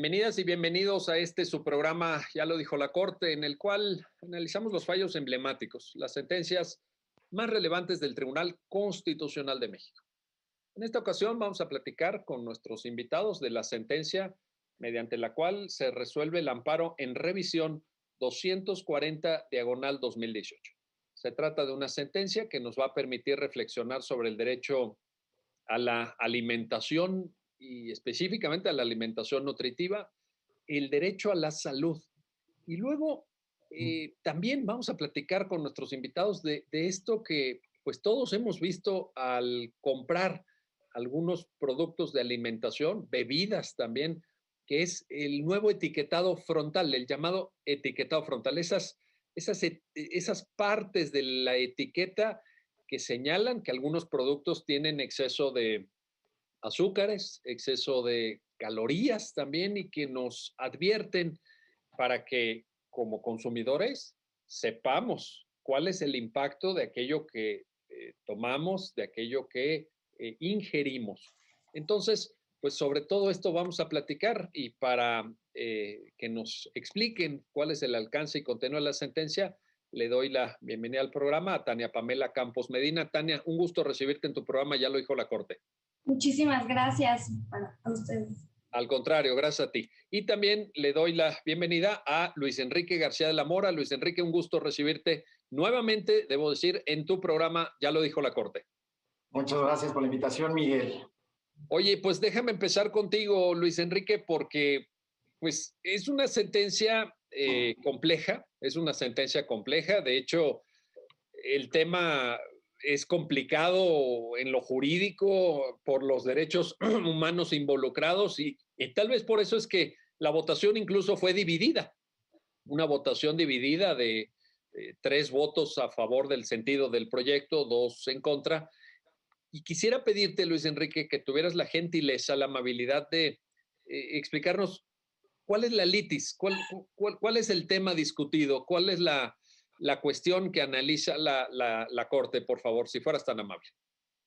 Bienvenidas y bienvenidos a su programa, ya lo dijo la Corte, en el cual analizamos los fallos emblemáticos, las sentencias más relevantes del Tribunal Constitucional de México. En esta ocasión vamos a platicar con nuestros invitados de la sentencia mediante la cual se resuelve el amparo en revisión 240/2018. Se trata de una sentencia que nos va a permitir reflexionar sobre el derecho a la alimentación y específicamente a la alimentación nutritiva, el derecho a la salud. Y luego también vamos a platicar con nuestros invitados de esto que pues todos hemos visto al comprar algunos productos de alimentación, bebidas también, que es el nuevo etiquetado frontal, el llamado etiquetado frontal. Esas partes de la etiqueta que señalan que algunos productos tienen exceso de azúcares, exceso de calorías también y que nos advierten para que como consumidores sepamos cuál es el impacto de aquello que tomamos, de aquello que ingerimos. Entonces, pues sobre todo esto vamos a platicar y para que nos expliquen cuál es el alcance y contenido de la sentencia, le doy la bienvenida al programa a Tania Pamela Campos Medina. Tania, un gusto recibirte en tu programa, ya lo dijo la Corte. Muchísimas gracias a ustedes. Al contrario, gracias a ti. Y también le doy la bienvenida a Luis Enrique García de la Mora. Luis Enrique, un gusto recibirte nuevamente, debo decir, en tu programa, ya lo dijo la Corte. Muchas gracias por la invitación, Miguel. Oye, pues déjame empezar contigo, Luis Enrique, porque pues es una sentencia compleja, es una sentencia compleja. De hecho, el tema es complicado en lo jurídico por los derechos humanos involucrados y tal vez por eso es que la votación incluso fue dividida, una votación dividida de 3 votos a favor del sentido del proyecto, 2 en contra. Y quisiera pedirte, Luis Enrique, que tuvieras la gentileza, la amabilidad de explicarnos cuál es la litis, cuál es el tema discutido, cuál es la cuestión que analiza la Corte, por favor, si fueras tan amable.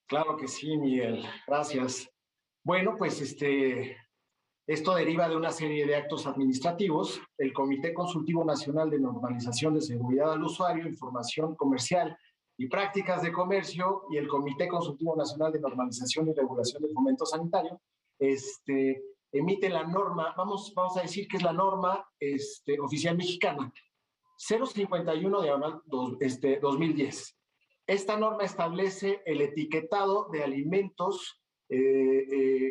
Claro que sí, Miguel. Gracias. Bueno, pues esto deriva de una serie de actos administrativos. El Comité Consultivo Nacional de Normalización de Seguridad al Usuario, Información Comercial y Prácticas de Comercio y el Comité Consultivo Nacional de Normalización y Regulación del Fomento Sanitario emite la norma, vamos a decir que es la norma oficial mexicana 051/2010. Esta norma establece el etiquetado de alimentos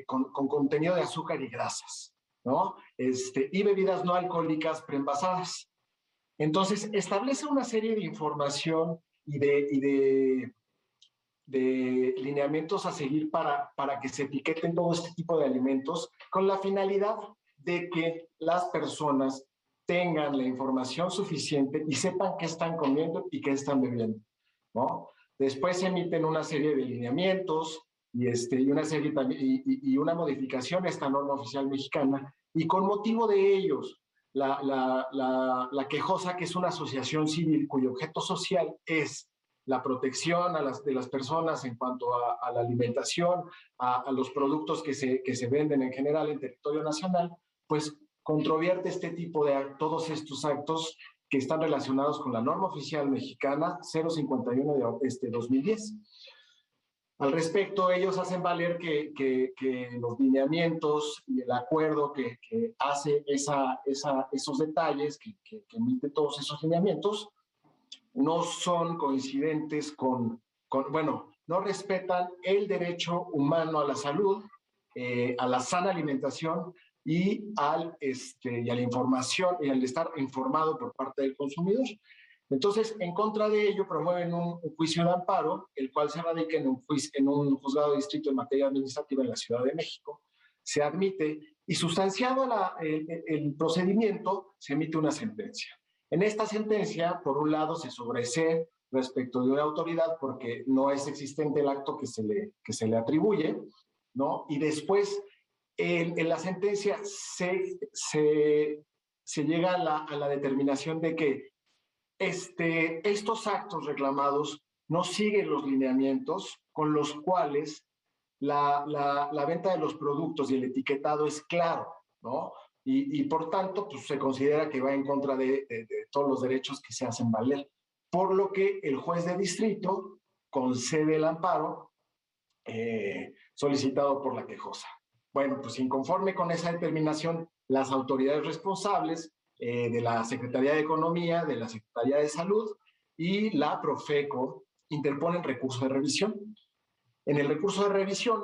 con contenido de azúcar y grasas, ¿no? Y bebidas no alcohólicas preenvasadas. Entonces, establece una serie de información y de lineamientos a seguir para que se etiqueten todo este tipo de alimentos con la finalidad de que las personas tengan la información suficiente y sepan qué están comiendo y qué están bebiendo, ¿no? Después se emiten una serie de lineamientos y una modificación a esta norma oficial mexicana, y con motivo de ellos, la quejosa, que es una asociación civil cuyo objeto social es la protección de las personas en cuanto a la alimentación, a los productos que se venden en general en territorio nacional, pues controvierte todos estos actos que están relacionados con la norma oficial mexicana 051/2010. Al respecto, ellos hacen valer que los lineamientos y el acuerdo que hace esos detalles, que emite todos esos lineamientos, no son coincidentes no respetan el derecho humano a la salud, a la sana alimentación y a la información y al estar informado por parte del consumidor. Entonces, en contra de ello, promueven un juicio de amparo, el cual se radica en un juzgado de distrito en materia administrativa en la Ciudad de México. Se admite y, sustanciado el procedimiento, se emite una sentencia. En esta sentencia, por un lado, se sobresee respecto de una autoridad porque no es existente el acto que se le atribuye, ¿no? Y después, en la sentencia se llega a la determinación de que estos actos reclamados no siguen los lineamientos con los cuales la venta de los productos y el etiquetado es claro, ¿no? y por tanto pues, se considera que va en contra de todos los derechos que se hacen valer, por lo que el juez de distrito concede el amparo solicitado por la quejosa. Bueno, pues inconforme con esa determinación, las autoridades responsables de la Secretaría de Economía, de la Secretaría de Salud y la Profeco interponen recurso de revisión. En el recurso de revisión,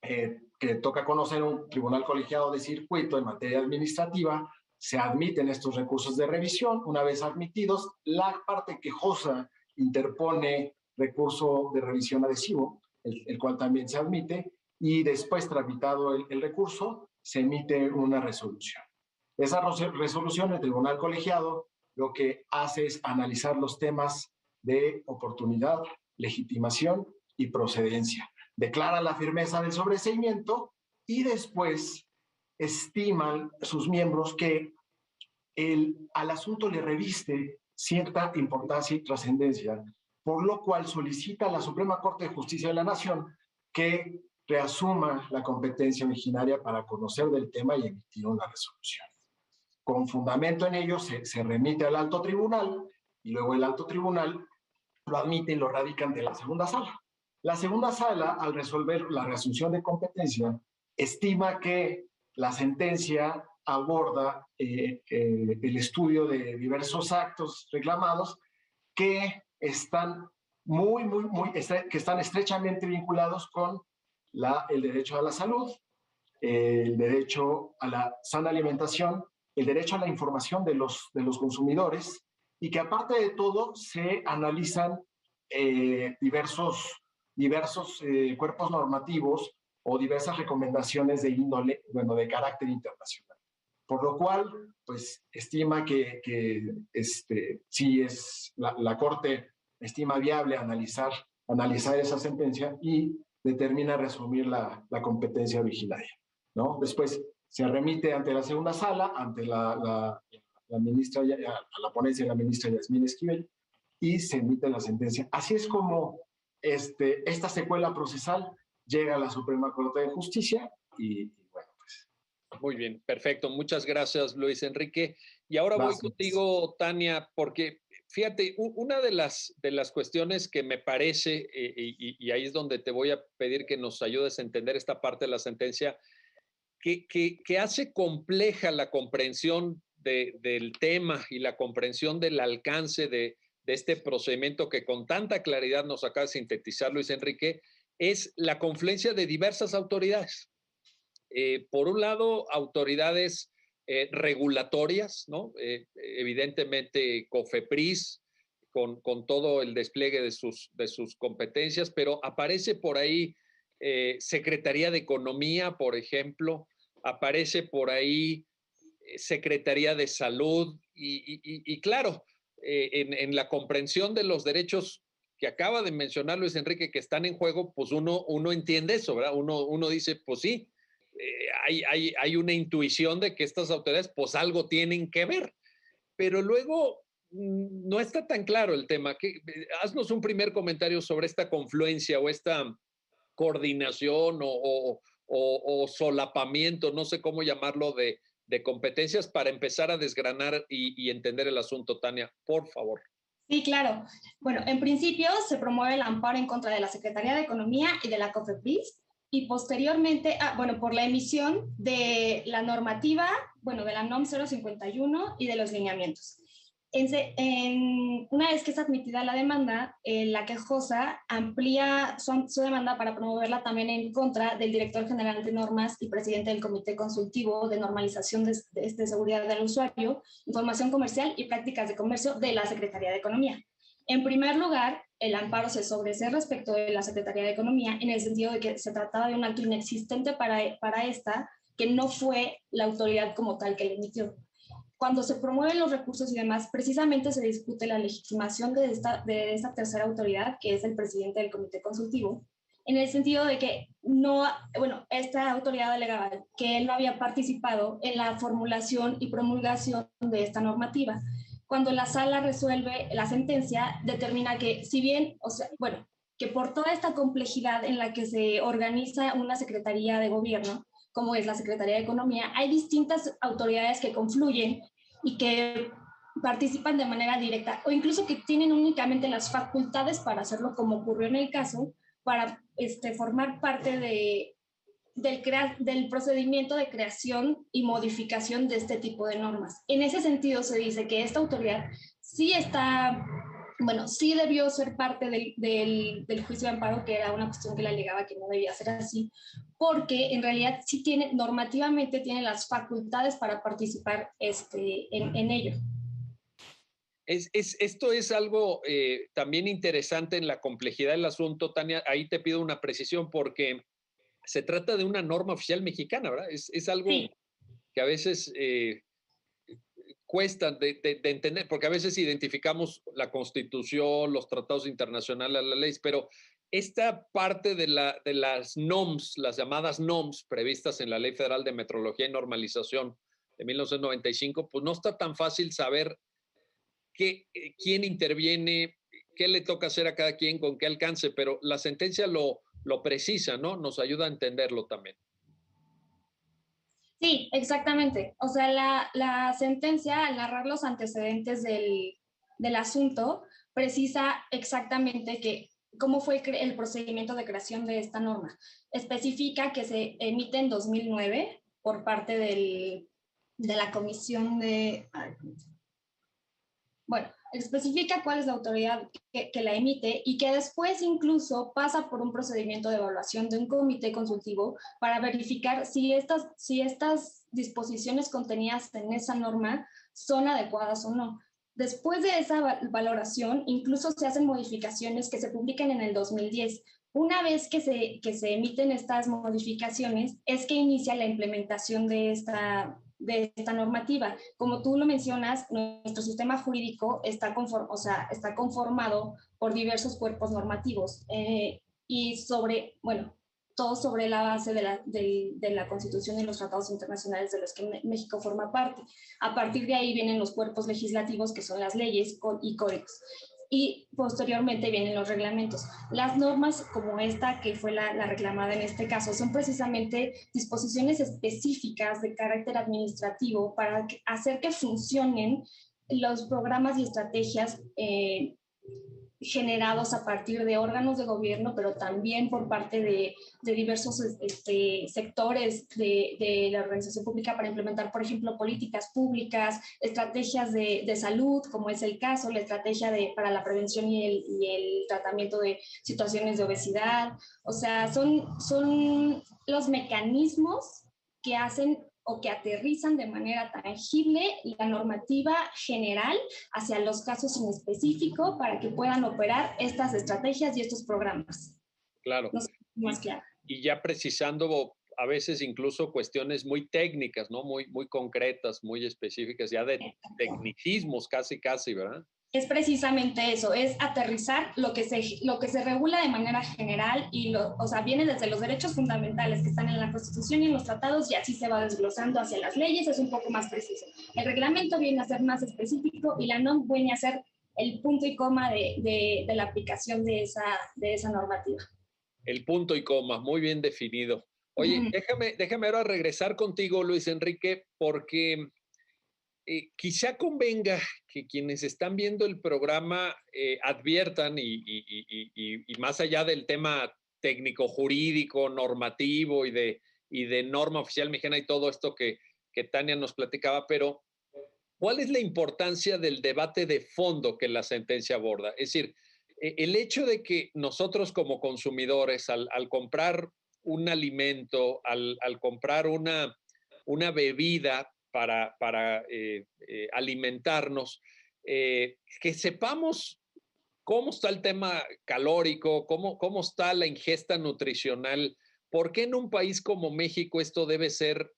que toca conocer un tribunal colegiado de circuito en materia administrativa, se admiten estos recursos de revisión. Una vez admitidos, la parte quejosa interpone recurso de revisión adhesivo, el cual también se admite, y después, tramitado el recurso, se emite una resolución. Esa resolución, el tribunal colegiado lo que hace es analizar los temas de oportunidad, legitimación y procedencia. Declara la firmeza del sobreseimiento y después estiman sus miembros que al asunto le reviste cierta importancia y trascendencia, por lo cual solicita a la Suprema Corte de Justicia de la Nación que reasuma la competencia originaria para conocer del tema y emitir una resolución. Con fundamento en ello se remite al alto tribunal y luego el alto tribunal lo admite y lo radica ante la segunda sala. La segunda sala, al resolver la reasunción de competencia, estima que la sentencia aborda el estudio de diversos actos reclamados que están que están estrechamente vinculados con el derecho a la salud, el derecho a la sana alimentación, el derecho a la información de los consumidores, y que aparte de todo se analizan diversos cuerpos normativos o diversas recomendaciones de índole, bueno, de carácter internacional. Por lo cual, pues, estima que sí es, la Corte estima viable analizar esa sentencia y determina resumir la competencia originaria, ¿no? Después se remite ante la segunda sala, ante la ministra, a la ponencia de la ministra Yasmín Esquivel, y se emite la sentencia. Así es como esta secuela procesal llega a la Suprema Corte de Justicia y bueno, pues. Muy bien, perfecto. Muchas gracias, Luis Enrique. Y ahora voy contigo, Tania, porque fíjate, una de las cuestiones que me parece, y ahí es donde te voy a pedir que nos ayudes a entender esta parte de la sentencia, que hace compleja la comprensión del tema y la comprensión del alcance de este procedimiento que con tanta claridad nos acaba de sintetizar Luis Enrique, es la confluencia de diversas autoridades. Por un lado, autoridades regulatorias, ¿no? Evidentemente COFEPRIS, con todo el despliegue de sus competencias, pero aparece por ahí Secretaría de Economía, por ejemplo, aparece por ahí Secretaría de Salud y claro, en la comprensión de los derechos que acaba de mencionar Luis Enrique que están en juego, pues uno entiende eso, ¿verdad? Uno dice, pues sí, hay una intuición de que estas autoridades pues algo tienen que ver, pero luego no está tan claro el tema. Haznos un primer comentario sobre esta confluencia o esta coordinación o solapamiento, no sé cómo llamarlo, de competencias para empezar a desgranar y entender el asunto, Tania, por favor. Sí, claro. Bueno, en principio se promueve el amparo en contra de la Secretaría de Economía y de la COFEPRIS y posteriormente, por la emisión de la normativa, de la NOM 051 y de los lineamientos. Una vez que es admitida la demanda, la quejosa amplía su demanda para promoverla también en contra del director general de normas y presidente del Comité Consultivo de Normalización de Seguridad del Usuario, Información Comercial y Prácticas de Comercio de la Secretaría de Economía. En primer lugar, el amparo se sobresee respecto de la Secretaría de Economía en el sentido de que se trataba de un acto inexistente para esta, que no fue la autoridad como tal que le emitió. Cuando se promueven los recursos y demás, precisamente se discute la legitimación de esta tercera autoridad, que es el presidente del comité consultivo, en el sentido de que esta autoridad alegaba que él no había participado en la formulación y promulgación de esta normativa. Cuando la sala resuelve la sentencia, determina que si bien, que por toda esta complejidad en la que se organiza una secretaría de gobierno, como es la Secretaría de Economía, hay distintas autoridades que confluyen y que participan de manera directa o incluso que tienen únicamente las facultades para hacerlo, como ocurrió en el caso, para formar parte del procedimiento de creación y modificación de este tipo de normas. En ese sentido, se dice que esta autoridad sí está, bueno, sí debió ser parte del juicio de amparo, que era una cuestión que le alegaba que no debía ser así, porque en realidad sí tiene, normativamente tiene las facultades para participar en ello. Esto es algo también interesante en la complejidad del asunto, Tania. Ahí te pido una precisión porque se trata de una norma oficial mexicana, ¿verdad? Es algo Sí. que a veces cuesta de entender, porque a veces identificamos la Constitución, los tratados internacionales, las leyes, pero esta parte de las NOMS, las llamadas NOMS previstas en la Ley Federal de Metrología y Normalización de 1995, pues no está tan fácil saber quién interviene, qué le toca hacer a cada quien, con qué alcance, pero la sentencia lo precisa, ¿no? Nos ayuda a entenderlo también. Sí, exactamente. O sea, la sentencia, al narrar los antecedentes del asunto, precisa exactamente cómo fue el procedimiento de creación de esta norma. Especifica que se emite en 2009 por parte de la Comisión de... Bueno, especifica cuál es la autoridad que la emite y que después incluso pasa por un procedimiento de evaluación de un comité consultivo para verificar si estas disposiciones contenidas en esa norma son adecuadas o no. Después de esa valoración, incluso se hacen modificaciones que se publican en el 2010. Una vez que se emiten estas modificaciones, es que inicia la implementación de esta normativa. Como tú lo mencionas, nuestro sistema jurídico está conformado por diversos cuerpos normativos y todo sobre la base de la Constitución y los tratados internacionales de los que México forma parte. A partir de ahí vienen los cuerpos legislativos, que son las leyes y códigos. Y posteriormente vienen los reglamentos. Las normas como esta, que fue la reclamada en este caso, son precisamente disposiciones específicas de carácter administrativo para hacer que funcionen los programas y estrategias generados a partir de órganos de gobierno, pero también por parte de diversos sectores de la organización pública para implementar, por ejemplo, políticas públicas, estrategias de salud, como es el caso, la estrategia para la prevención y el tratamiento de situaciones de obesidad. O sea, son los mecanismos que hacen o que aterrizan de manera tangible la normativa general hacia los casos en específico para que puedan operar estas estrategias y estos programas. Claro. No sé, más claro. Y ya precisando a veces incluso cuestiones muy técnicas, ¿no? Muy, muy concretas, muy específicas, ya de tecnicismos casi, ¿verdad? Es precisamente eso, es aterrizar lo que se regula de manera general y o sea, viene desde los derechos fundamentales que están en la Constitución y en los tratados y así se va desglosando hacia las leyes, es un poco más preciso. El reglamento viene a ser más específico y la NOM viene a ser el punto y coma de la aplicación de esa normativa. El punto y coma, muy bien definido. Oye, déjame ahora regresar contigo, Luis Enrique, porque quizá convenga que quienes están viendo el programa adviertan y más allá del tema técnico-jurídico, normativo y de norma oficial mexicana y todo esto que Tania nos platicaba, pero ¿cuál es la importancia del debate de fondo que la sentencia aborda? Es decir, el hecho de que nosotros como consumidores, al comprar un alimento, al comprar una bebida para alimentarnos, que sepamos cómo está el tema calórico, cómo está la ingesta nutricional. ¿Por qué en un país como México esto debe ser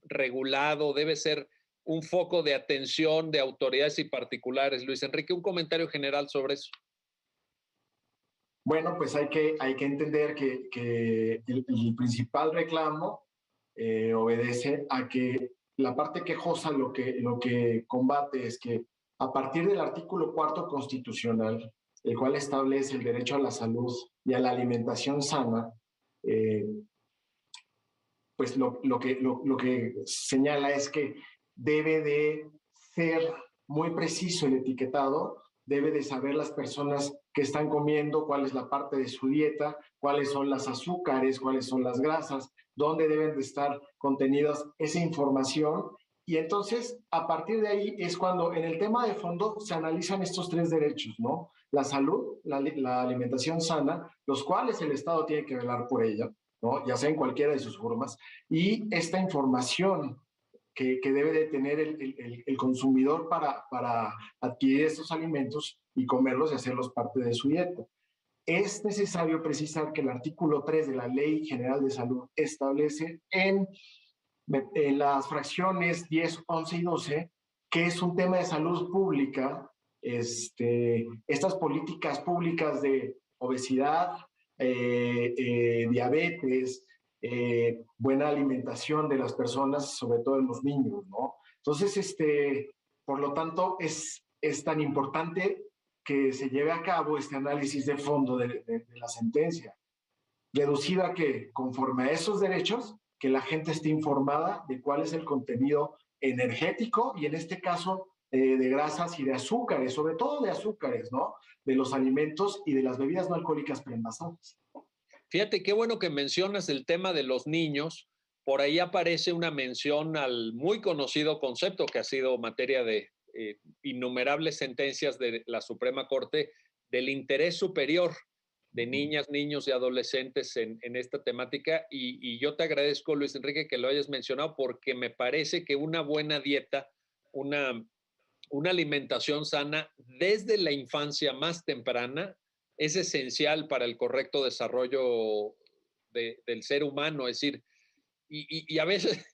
regulado, debe ser un foco de atención de autoridades y particulares? Luis Enrique, un comentario general sobre eso. Bueno, pues hay que entender que el principal reclamo obedece a que la parte quejosa lo que combate es que a partir del artículo 4 constitucional, el cual establece el derecho a la salud y a la alimentación sana, pues lo que señala es que debe de ser muy preciso el etiquetado, debe de saber las personas que están comiendo, cuál es la parte de su dieta, cuáles son las azúcares, cuáles son las grasas, dónde deben de estar contenidas esa información. Y entonces, a partir de ahí es cuando en el tema de fondo se analizan estos tres derechos, ¿no? La salud, la alimentación sana, los cuales el Estado tiene que velar por ella, ¿no? Ya sea en cualquiera de sus formas, y esta información que debe de tener el consumidor para adquirir estos alimentos y comerlos y hacerlos parte de su dieta. Es necesario precisar que el artículo 3 de la Ley General de Salud establece en las fracciones 10, 11 y 12 que es un tema de salud pública, estas políticas públicas de obesidad, diabetes, buena alimentación de las personas, sobre todo de los niños, ¿no? Entonces, por lo tanto, es tan importante que se lleve a cabo este análisis de fondo de la sentencia, reducido a que, conforme a esos derechos, que la gente esté informada de cuál es el contenido energético y en este caso de grasas y de azúcares, sobre todo de azúcares, ¿no? De los alimentos y de las bebidas no alcohólicas preenvasadas. Fíjate qué bueno que mencionas el tema de los niños. Por ahí aparece una mención al muy conocido concepto que ha sido materia de innumerables sentencias de la Suprema Corte del interés superior de niñas, niños y adolescentes en esta temática. Y yo te agradezco, Luis Enrique, que lo hayas mencionado porque me parece que una buena dieta, una alimentación sana desde la infancia más temprana es esencial para el correcto desarrollo del ser humano. Es decir, y a veces,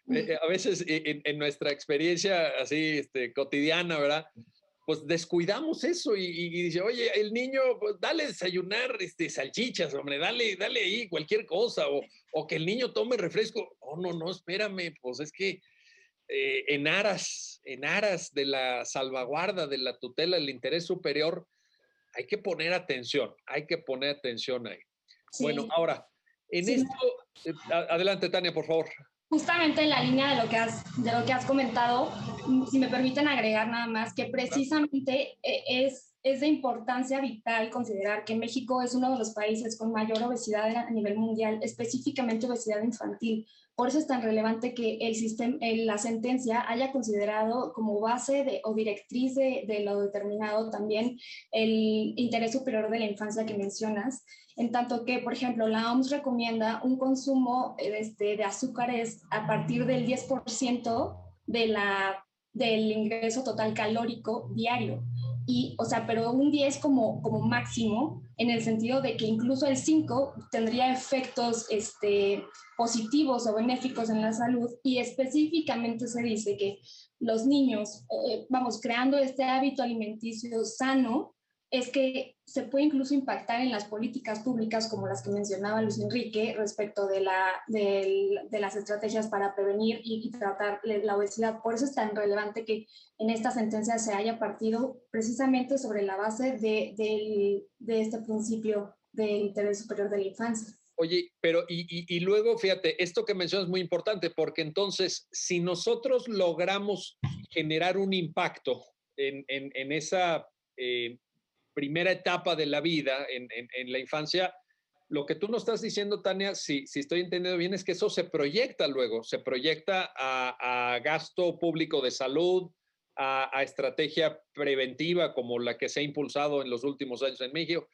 en nuestra experiencia así cotidiana, ¿verdad? Pues descuidamos eso y dice, oye, el niño, pues dale desayunar salchichas, hombre, dale ahí cualquier cosa, o que el niño tome refresco. Oh, no, espérame, pues es que en aras de la salvaguarda, de la tutela, del interés superior, hay que poner atención ahí. Sí, Bueno, ahora, en sí, esto, adelante, Tania, por favor. justamente en la línea de lo que has comentado, si me permiten agregar nada más, que precisamente es de importancia vital considerar que México es uno de los países con mayor obesidad a nivel mundial, específicamente obesidad infantil. Por eso es tan relevante que la sentencia haya considerado como base o directriz de lo determinado también el interés superior de la infancia que mencionas, en tanto que, por ejemplo, la OMS recomienda un consumo de azúcares a partir del 10% del ingreso total calórico diario. Y, o sea, pero un 10 como máximo, en el sentido de que incluso el 5 tendría efectos positivos o benéficos en la salud, y específicamente se dice que los niños, creando este hábito alimenticio sano, es que se puede incluso impactar en las políticas públicas como las que mencionaba Luis Enrique respecto de las estrategias para prevenir y tratar la obesidad. Por eso es tan relevante que en esta sentencia se haya partido precisamente sobre la base de este principio de interés superior de la infancia. Oye, pero y luego, fíjate, esto que mencionas es muy importante, porque entonces, si nosotros logramos generar un impacto en esa primera etapa de la vida, en la infancia, lo que tú nos estás diciendo, Tania, si estoy entendiendo bien, es que eso se proyecta luego, se proyecta a gasto público de salud, a estrategia preventiva como la que se ha impulsado en los últimos años en México.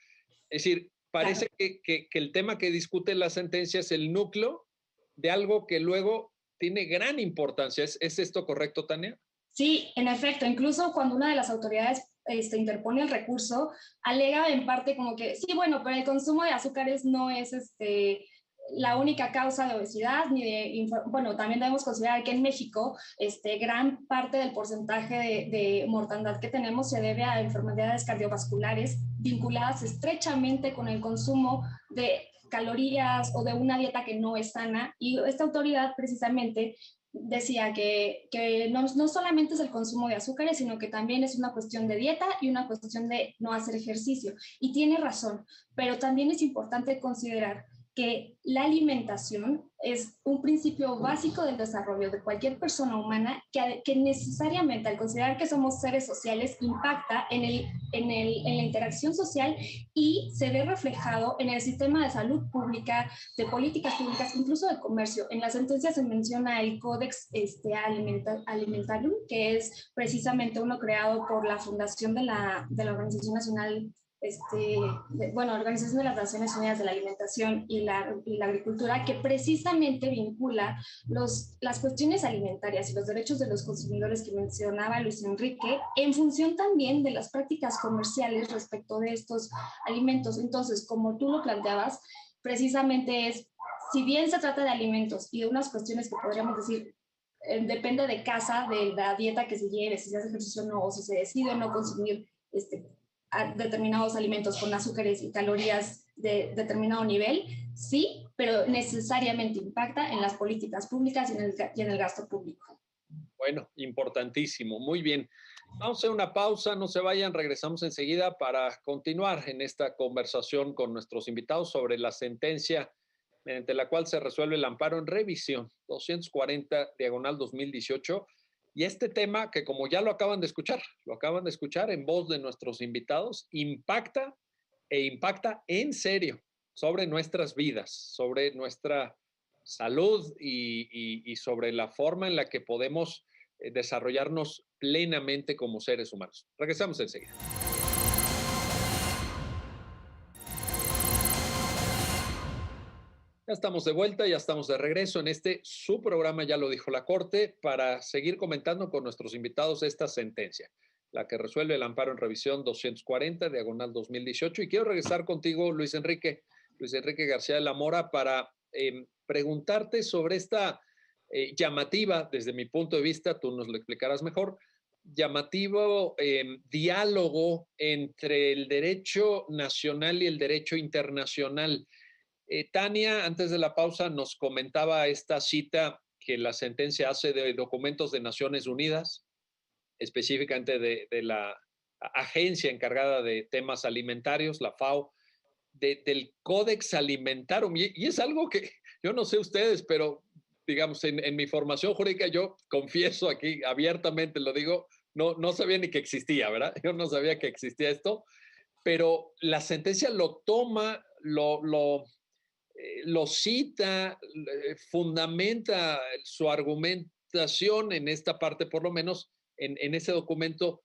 Es decir, parece que el tema que discute la sentencia es el núcleo de algo que luego tiene gran importancia. ¿Es esto correcto, Tania? Sí, en efecto, incluso cuando una de las autoridades interpone el recurso, alega en parte como que, sí, bueno, pero el consumo de azúcares no es la única causa de obesidad, bueno, también debemos considerar que en México gran parte del porcentaje de mortandad que tenemos se debe a enfermedades cardiovasculares vinculadas estrechamente con el consumo de calorías o de una dieta que no es sana, y esta autoridad precisamente decía que no solamente es el consumo de azúcares, sino que también es una cuestión de dieta y una cuestión de no hacer ejercicio. Y tiene razón, pero también es importante considerar que la alimentación es un principio básico del desarrollo de cualquier persona humana que necesariamente, al considerar que somos seres sociales, impacta en la interacción social y se ve reflejado en el sistema de salud pública, de políticas públicas, incluso de comercio. En la sentencia se menciona el Codex Alimentarium, que es precisamente uno creado por la fundación de la Organización Nacional Organización de las Naciones Unidas de la Alimentación y la Agricultura, que precisamente vincula las cuestiones alimentarias y los derechos de los consumidores que mencionaba Luis Enrique en función también de las prácticas comerciales respecto de estos alimentos. Entonces, como tú lo planteabas, precisamente si bien se trata de alimentos y de unas cuestiones que podríamos decir depende de casa, de la dieta que se lleve, si se hace ejercicio o no, o si se decide no consumir a determinados alimentos con azúcares y calorías de determinado nivel, sí, pero necesariamente impacta en las políticas públicas y en el gasto público. Bueno, importantísimo. Muy bien. Vamos a hacer una pausa, no se vayan, regresamos enseguida para continuar en esta conversación con nuestros invitados sobre la sentencia mediante la cual se resuelve el amparo en revisión 240/2018. Y este tema que, como ya lo acaban de escuchar en voz de nuestros invitados, impacta en serio sobre nuestras vidas, sobre nuestra salud y sobre la forma en la que podemos desarrollarnos plenamente como seres humanos. Regresamos enseguida. Ya estamos de vuelta, ya estamos de regreso en su programa, ya lo dijo la Corte, para seguir comentando con nuestros invitados esta sentencia, la que resuelve el amparo en revisión 240/2018. Y quiero regresar contigo, Luis Enrique García de la Mora, para preguntarte sobre esta llamativa, desde mi punto de vista, tú nos lo explicarás mejor, llamativo diálogo entre el derecho nacional y el derecho internacional. Tania, antes de la pausa, nos comentaba esta cita que la sentencia hace de documentos de Naciones Unidas, específicamente de la agencia encargada de temas alimentarios, la FAO, del Codex Alimentarium. Y es algo que yo no sé ustedes, pero digamos, en mi formación jurídica, yo confieso aquí abiertamente, lo digo, no sabía ni que existía, ¿verdad? Yo no sabía que existía esto, pero la sentencia lo toma, lo cita, fundamenta su argumentación en esta parte, por lo menos en ese documento.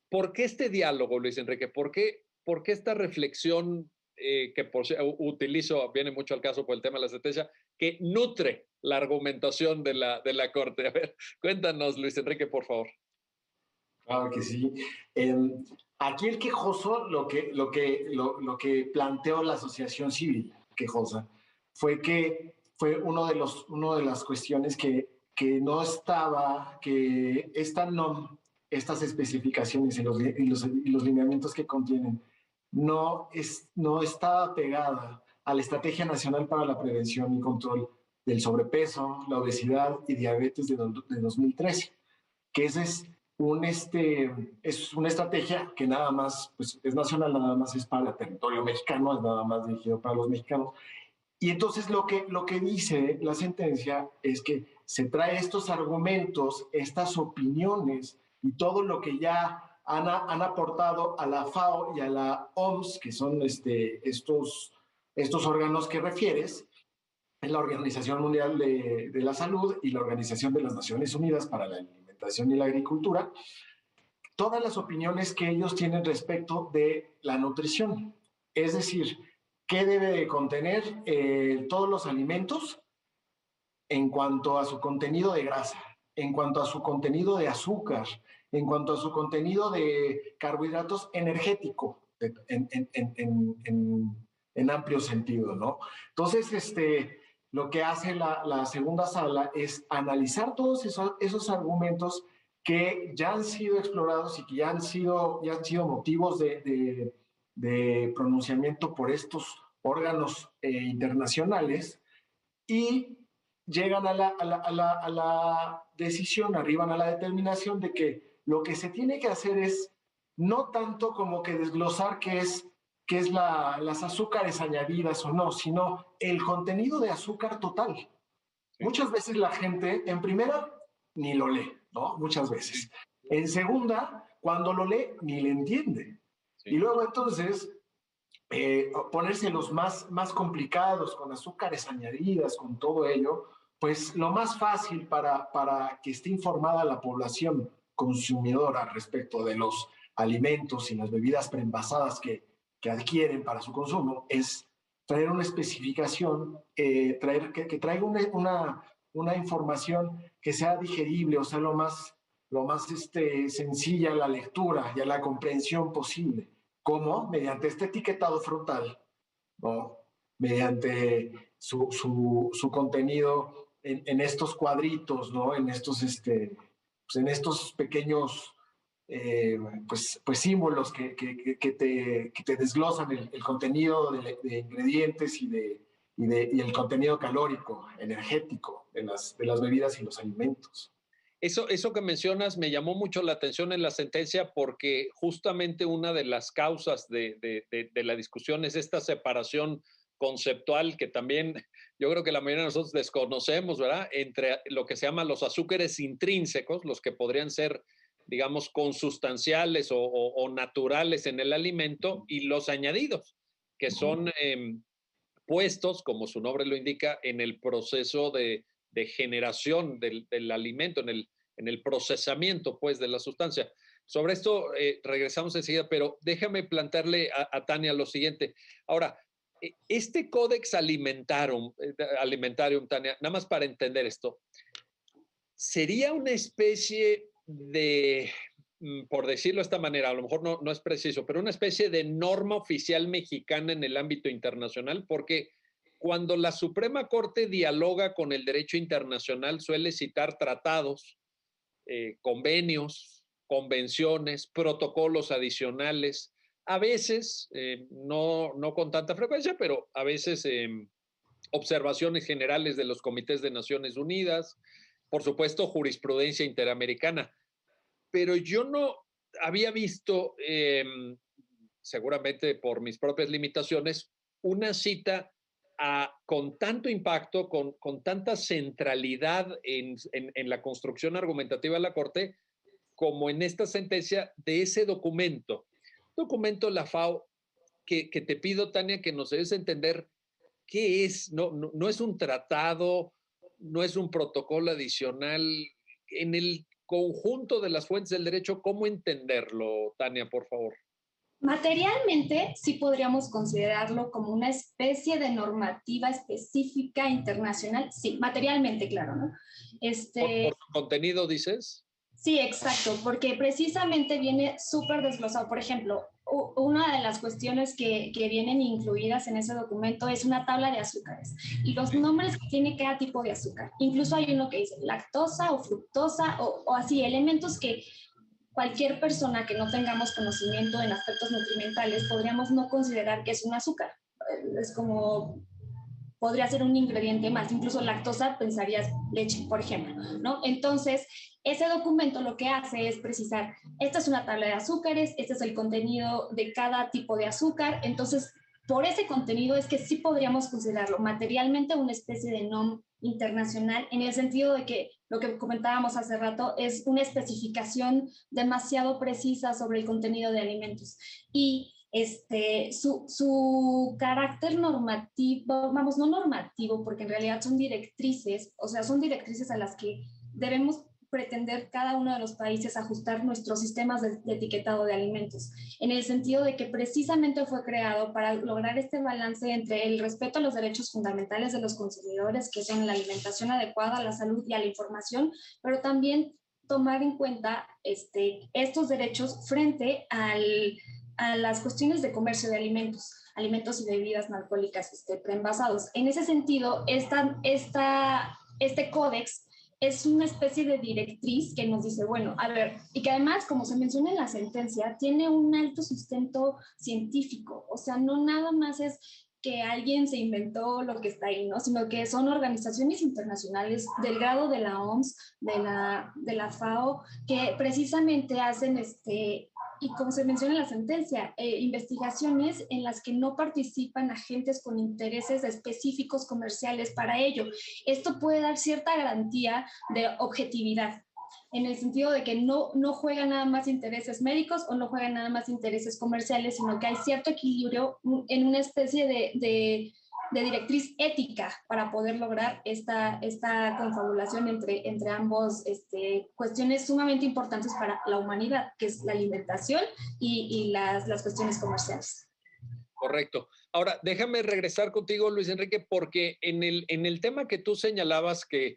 ¿Por qué este diálogo, Luis Enrique? ¿Por qué esta reflexión que utilizo, viene mucho al caso por el tema de la sentencia, que nutre la argumentación de la Corte? A ver, cuéntanos, Luis Enrique, por favor. Claro que sí. Aquí el quejoso, lo que planteó la asociación civil quejosa, fue una de las cuestiones que no estaba, que estas especificaciones y los lineamientos que contienen no estaba pegada a la Estrategia Nacional para la Prevención y Control del Sobrepeso, la Obesidad y Diabetes de 2013, que esa es una estrategia que nada más pues, es nacional, nada más es para el territorio mexicano, es nada más dirigido para los mexicanos. Y entonces lo que dice la sentencia es que se trae estos argumentos, estas opiniones y todo lo que ya han aportado a la FAO y a la OMS, que son estos órganos que refieres, es la Organización Mundial de la Salud y la Organización de las Naciones Unidas para la Alimentación y la Agricultura, todas las opiniones que ellos tienen respecto de la nutrición. Es decir, qué debe de contener todos los alimentos en cuanto a su contenido de grasa, en cuanto a su contenido de azúcar, en cuanto a su contenido de carbohidratos energético, en amplio sentido, ¿no? Entonces, lo que hace la segunda sala es analizar todos esos argumentos que ya han sido explorados y que ya han sido motivos de pronunciamiento por estos órganos internacionales, y llegan a la decisión, arriban a la determinación de que lo que se tiene que hacer es no tanto como que desglosar qué es qué es las azúcares añadidas o no, sino el contenido de azúcar total. Sí. Muchas veces la gente, en primera, ni lo lee, ¿no? Muchas veces. En segunda, cuando lo lee, ni le entiende. Sí. Y luego entonces, ponerse los más complicados, con azúcares añadidas, con todo ello, pues lo más fácil para que esté informada la población consumidora respecto de los alimentos y las bebidas preenvasadas que adquieren para su consumo es traer una especificación, que traiga una información que sea digerible, o sea, lo más sencilla a la lectura y a la comprensión posible. ¿Cómo? Mediante este etiquetado frontal, ¿no? Mediante su contenido en estos cuadritos, ¿no? En estos, pues en estos pequeños pues símbolos que te desglosan el contenido de ingredientes y el contenido calórico, energético de las bebidas y los alimentos. Eso que mencionas me llamó mucho la atención en la sentencia porque justamente una de las causas de la discusión es esta separación conceptual que también yo creo que la mayoría de nosotros desconocemos, ¿verdad? Entre lo que se llaman los azúcares intrínsecos, los que podrían ser, digamos, consustanciales o naturales en el alimento, y los añadidos, que son puestos, como su nombre lo indica, en el proceso de generación del alimento, en el procesamiento, pues, de la sustancia. Sobre esto regresamos enseguida, pero déjame plantearle a Tania lo siguiente. Ahora, este Codex Alimentarium, Tania, nada más para entender esto, ¿sería una especie de, por decirlo de esta manera, a lo mejor no es preciso, pero una especie de norma oficial mexicana en el ámbito internacional? Porque cuando la Suprema Corte dialoga con el derecho internacional, suele citar tratados, convenios, convenciones, protocolos adicionales, a veces, no con tanta frecuencia, pero a veces observaciones generales de los comités de Naciones Unidas, por supuesto, jurisprudencia interamericana. Pero yo no había visto, seguramente por mis propias limitaciones, una cita con tanto impacto, con tanta centralidad en la construcción argumentativa de la Corte, como en esta sentencia de ese documento. Documento la FAO que te pido, Tania, que nos debes entender qué es. No es un tratado, no es un protocolo adicional. En el conjunto de las fuentes del derecho, ¿cómo entenderlo, Tania, por favor? Materialmente, sí podríamos considerarlo como una especie de normativa específica internacional. Sí, materialmente, claro, ¿no? ¿Por su contenido, dices? Sí, exacto, porque precisamente viene súper desglosado. Por ejemplo, una de las cuestiones que vienen incluidas en ese documento es una tabla de azúcares y los nombres que tiene cada tipo de azúcar. Incluso hay uno que dice lactosa o fructosa o así, elementos que cualquier persona que no tengamos conocimiento en aspectos nutrimentales podríamos no considerar que es un azúcar. Es como, podría ser un ingrediente más, incluso lactosa pensarías leche, por ejemplo, ¿no? Entonces, ese documento lo que hace es precisar, esta es una tabla de azúcares, este es el contenido de cada tipo de azúcar, entonces, por ese contenido es que sí podríamos considerarlo materialmente una especie de norma internacional, en el sentido de que lo que comentábamos hace rato es una especificación demasiado precisa sobre el contenido de alimentos. Y su carácter normativo, vamos, no normativo, porque en realidad son directrices, o sea, son directrices a las que debemos pretender cada uno de los países ajustar nuestros sistemas de etiquetado de alimentos, en el sentido de que precisamente fue creado para lograr este balance entre el respeto a los derechos fundamentales de los consumidores, que son la alimentación adecuada, la salud y a la información, pero también tomar en cuenta estos derechos frente a las cuestiones de comercio de alimentos y bebidas no alcohólicas preenvasados. En ese sentido, este códex es una especie de directriz que nos dice, bueno, a ver, y que además, como se menciona en la sentencia, tiene un alto sustento científico, o sea, no nada más es que alguien se inventó lo que está ahí, ¿no? Sino que son organizaciones internacionales del grado de la OMS, de la FAO, que precisamente hacen y como se menciona en la sentencia, investigaciones en las que no participan agentes con intereses específicos comerciales para ello. Esto puede dar cierta garantía de objetividad, en el sentido de que no juegan nada más intereses médicos o no juegan nada más intereses comerciales, sino que hay cierto equilibrio en una especie de directriz ética para poder lograr esta confabulación entre ambos, cuestiones sumamente importantes para la humanidad, que es la alimentación y las cuestiones comerciales. Correcto. Ahora, déjame regresar contigo, Luis Enrique, porque en el tema que tú señalabas que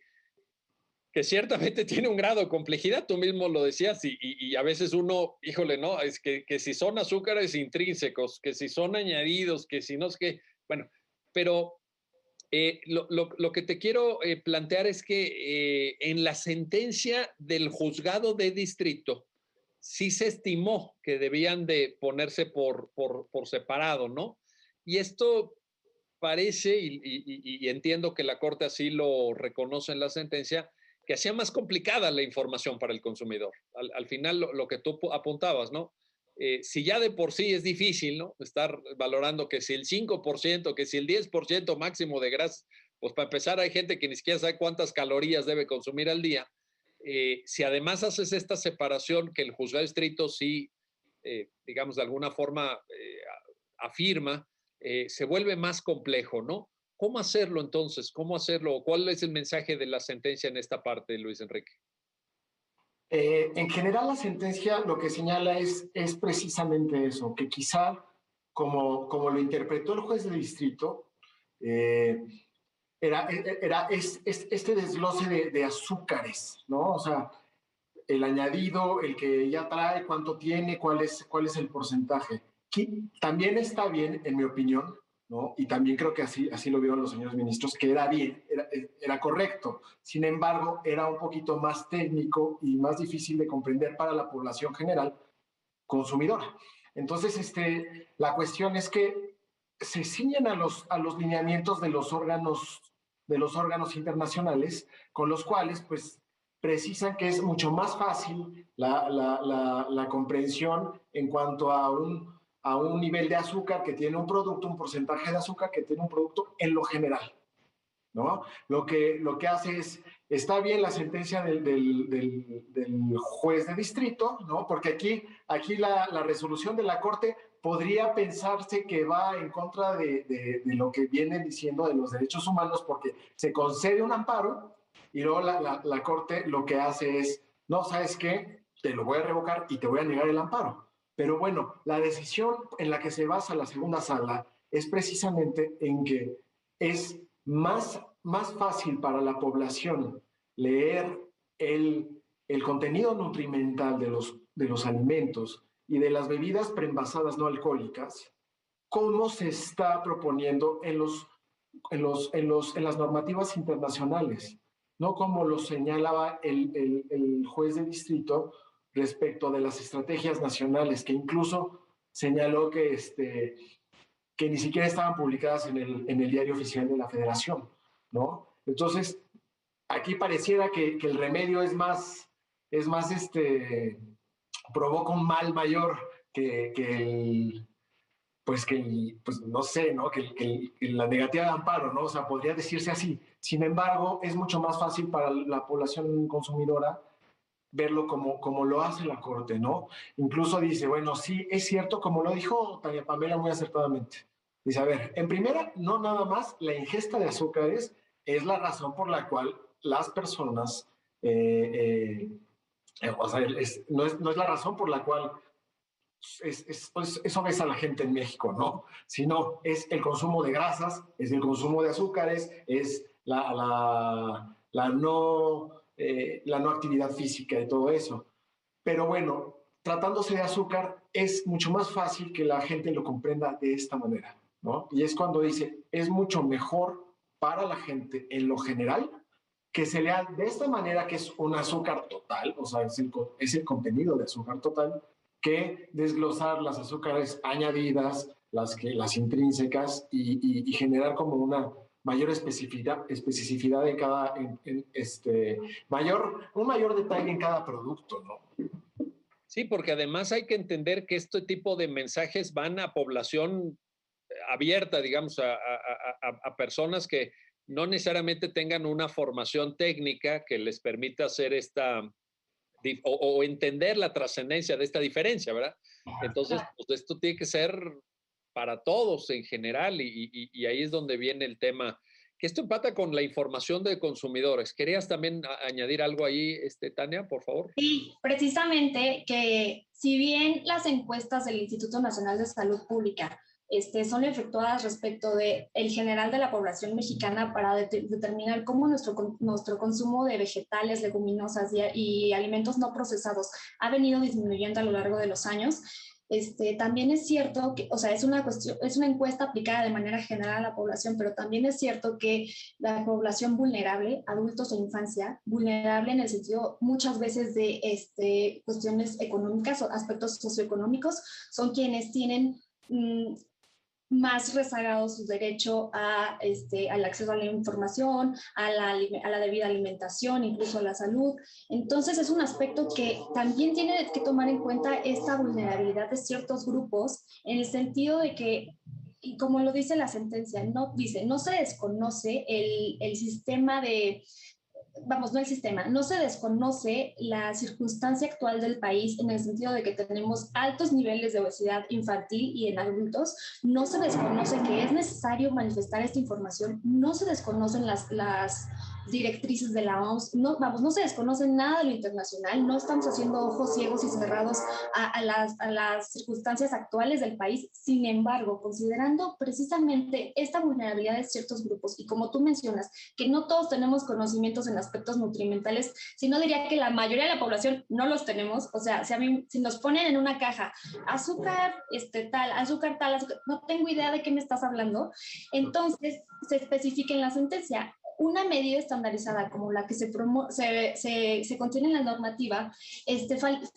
ciertamente tiene un grado de complejidad, tú mismo lo decías, y a veces uno, híjole, no, es que si son azúcares intrínsecos, que si son añadidos, que si no es que, bueno, pero lo que te quiero plantear es que en la sentencia del juzgado de distrito sí se estimó que debían de ponerse por separado, ¿no? Y esto parece, y entiendo que la Corte así lo reconoce en la sentencia, que hacía más complicada la información para el consumidor. Al final, lo que tú apuntabas, ¿no? Si ya de por sí es difícil, ¿no? Estar valorando que si el 5%, que si el 10% máximo de grasa, pues para empezar hay gente que ni siquiera sabe cuántas calorías debe consumir al día. Si además haces esta separación que el juzgado de distrito sí, digamos, de alguna forma afirma, se vuelve más complejo, ¿no? ¿Cómo hacerlo entonces? ¿Cómo hacerlo? ¿Cuál es el mensaje de la sentencia en esta parte, Luis Enrique? En general, la sentencia lo que señala es precisamente eso, que quizá, como lo interpretó el juez de distrito, es este desglose de azúcares, ¿no? O sea, el añadido, el que ya trae, cuánto tiene, cuál es el porcentaje. También está bien, en mi opinión, ¿no? Y también creo que así lo vieron los señores ministros, que era bien, era correcto. Sin embargo, era un poquito más técnico y más difícil de comprender para la población general consumidora. Entonces, la cuestión es que se ciñen a los lineamientos de los órganos internacionales, con los cuales, pues, precisan que es mucho más fácil la comprensión en cuanto a un nivel de azúcar que tiene un producto, un porcentaje de azúcar que tiene un producto en lo general, ¿no? Lo que hace es, está bien la sentencia del juez de distrito, ¿no? Porque aquí la resolución de la Corte podría pensarse que va en contra de lo que vienen diciendo de los derechos humanos, porque se concede un amparo y luego la Corte lo que hace es, no, ¿sabes qué? Te lo voy a revocar y te voy a negar el amparo. Pero bueno, la decisión en la que se basa la segunda sala es precisamente en que es más fácil para la población leer el contenido nutrimental de los alimentos y de las bebidas preenvasadas no alcohólicas, cómo se está proponiendo en las normativas internacionales, no como lo señalaba el juez de distrito respecto de las estrategias nacionales, que incluso señaló que ni siquiera estaban publicadas en el diario oficial de la Federación, ¿no? Entonces, aquí pareciera que el remedio es más provoca un mal mayor pues no sé, ¿no? Que la negativa de amparo, ¿no? O sea, podría decirse así. Sin embargo, es mucho más fácil para la población consumidora verlo como lo hace la Corte, ¿no? Incluso dice, bueno, sí, es cierto, como lo dijo Tania Pamela muy acertadamente. Dice, a ver, en primera, no nada más la ingesta de azúcares es la razón por la cual las personas, o sea, no es la razón por la cual es obesa la gente en México, ¿no? Sino es el consumo de grasas, es el consumo de azúcares, es la no actividad física y todo eso. Pero bueno, tratándose de azúcar, es mucho más fácil que la gente lo comprenda de esta manera, ¿no? Y es cuando dice, es mucho mejor para la gente en lo general que se lea de esta manera, que es un azúcar total, o sea, es el contenido de azúcar total, que desglosar las azúcares añadidas, las intrínsecas y generar como una mayor especificidad de cada, un mayor detalle en cada producto, ¿no? Sí, porque además hay que entender que este tipo de mensajes van a población abierta, digamos, a personas que no necesariamente tengan una formación técnica que les permita hacer o entender la trascendencia de esta diferencia, ¿verdad? Entonces, pues esto tiene que ser para todos en general y ahí es donde viene el tema, que esto empata con la información de consumidores. ¿Querías también añadir algo ahí, Tania, por favor? Sí, precisamente que si bien las encuestas del Instituto Nacional de Salud Pública son efectuadas respecto de el general de la población mexicana para determinar cómo nuestro consumo de vegetales, leguminosas y alimentos no procesados ha venido disminuyendo a lo largo de los años. También es cierto que, o sea, es una encuesta aplicada de manera general a la población, pero también es cierto que la población vulnerable, adultos e infancia, vulnerable en el sentido muchas veces de cuestiones económicas o aspectos socioeconómicos, son quienes tienen más rezagado su derecho al acceso a la información, a la debida alimentación, incluso a la salud. Entonces es un aspecto que también tiene que tomar en cuenta esta vulnerabilidad de ciertos grupos, en el sentido de que, y como lo dice la sentencia, no se desconoce el sistema de, vamos, no el sistema, no se desconoce la circunstancia actual del país en el sentido de que tenemos altos niveles de obesidad infantil y en adultos, no se desconoce que es necesario manifestar esta información, no se desconocen las directrices de la OMS, no se desconoce nada de lo internacional, no estamos haciendo ojos ciegos y cerrados a las circunstancias actuales del país. Sin embargo, considerando precisamente esta vulnerabilidad de ciertos grupos y como tú mencionas, que no todos tenemos conocimientos en aspectos nutrimentales, sino diría que la mayoría de la población no los tenemos. O sea, si nos ponen en una caja azúcar, azúcar tal, no tengo idea de qué me estás hablando. Entonces, se especifica en la sentencia una medida estandarizada como la que se contiene en la normativa,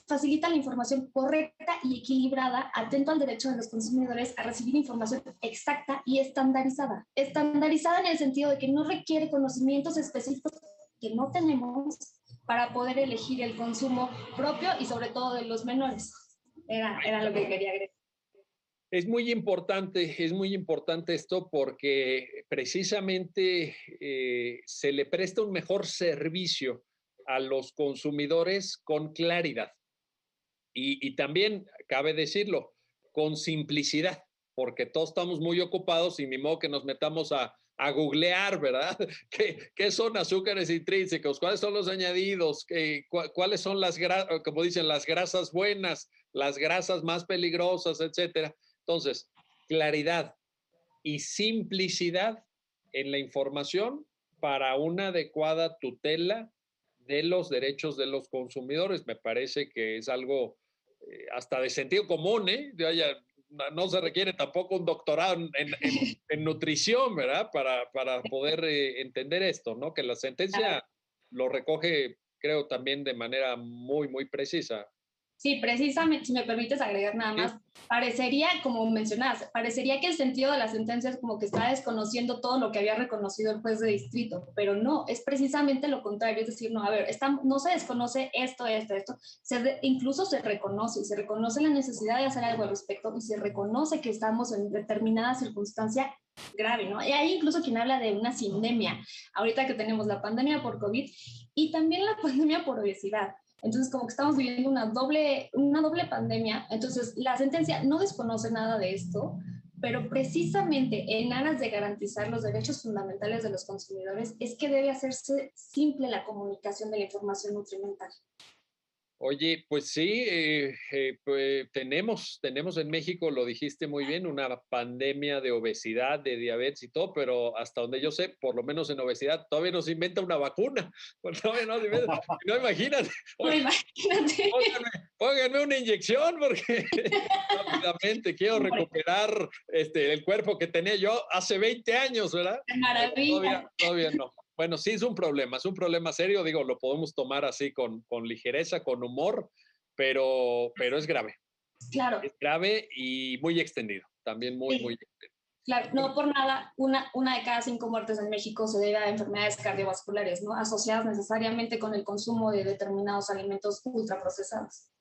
facilita la información correcta y equilibrada, atento al derecho de los consumidores a recibir información exacta y estandarizada. Estandarizada en el sentido de que no requiere conocimientos específicos que no tenemos para poder elegir el consumo propio y sobre todo de los menores. Era lo que quería agregar. Es muy importante esto porque precisamente se le presta un mejor servicio a los consumidores con claridad. Y también, cabe decirlo, con simplicidad, porque todos estamos muy ocupados y ni modo que nos metamos a googlear, ¿verdad? ¿Qué son azúcares intrínsecos? ¿Cuáles son los añadidos? ¿Cuáles son como dicen, las grasas buenas, las grasas más peligrosas, etcétera? Entonces, claridad y simplicidad en la información para una adecuada tutela de los derechos de los consumidores. Me parece que es algo hasta de sentido común, ¿eh? No se requiere tampoco un doctorado en nutrición, ¿verdad? Para poder entender esto, ¿no? Que la sentencia lo recoge, creo, también de manera muy, muy precisa. Sí, precisamente, si me permites agregar nada más, parecería, como mencionabas, parecería que el sentido de la sentencia es como que está desconociendo todo lo que había reconocido el juez de distrito, pero no, es precisamente lo contrario, es decir, no, a ver, no se desconoce esto, incluso se reconoce la necesidad de hacer algo al respecto y se reconoce que estamos en determinada circunstancia grave, ¿no? Y hay incluso quien habla de una sindemia, ahorita que tenemos la pandemia por COVID y también la pandemia por obesidad. Entonces, como que estamos viviendo una doble pandemia. Entonces, la sentencia no desconoce nada de esto, pero precisamente en aras de garantizar los derechos fundamentales de los consumidores, es que debe hacerse simple la comunicación de la información nutrimental. Oye, pues sí, pues tenemos en México, lo dijiste muy bien, una pandemia de obesidad, de diabetes y todo, pero hasta donde yo sé, por lo menos en obesidad, todavía no se inventa una vacuna. Pues todavía no se inventa. No, imagínate. Oye, imagínate. Pónganme una inyección porque rápidamente quiero recuperar el cuerpo que tenía yo hace 20 años, ¿verdad? Maravilla. Todavía no. Bueno, sí es un problema serio, digo, lo podemos tomar así con ligereza, con humor, pero es grave. Claro. Es grave y muy extendido, también muy, sí. muy extendido. Claro, no por nada, una de cada 5 muertes en México se debe a enfermedades cardiovasculares, ¿no? Asociadas necesariamente con el consumo de determinados alimentos ultraprocesados.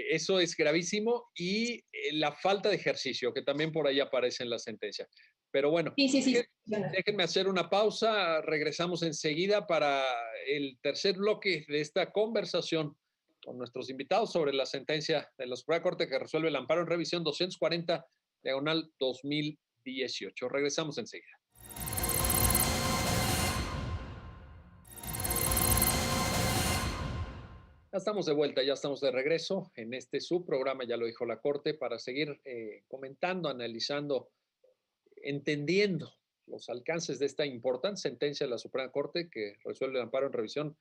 eso es gravísimo y la falta de ejercicio, que también por ahí aparece en la sentencia. Pero bueno, Sí. déjenme hacer una pausa, regresamos enseguida para el tercer bloque de esta conversación con nuestros invitados sobre la sentencia de la Suprema Corte que resuelve el amparo en revisión 240/2018. Regresamos enseguida. Ya estamos de vuelta, ya estamos de regreso en este subprograma, ya lo dijo la Corte, para seguir comentando, analizando, entendiendo los alcances de esta importante sentencia de la Suprema Corte que resuelve el amparo en revisión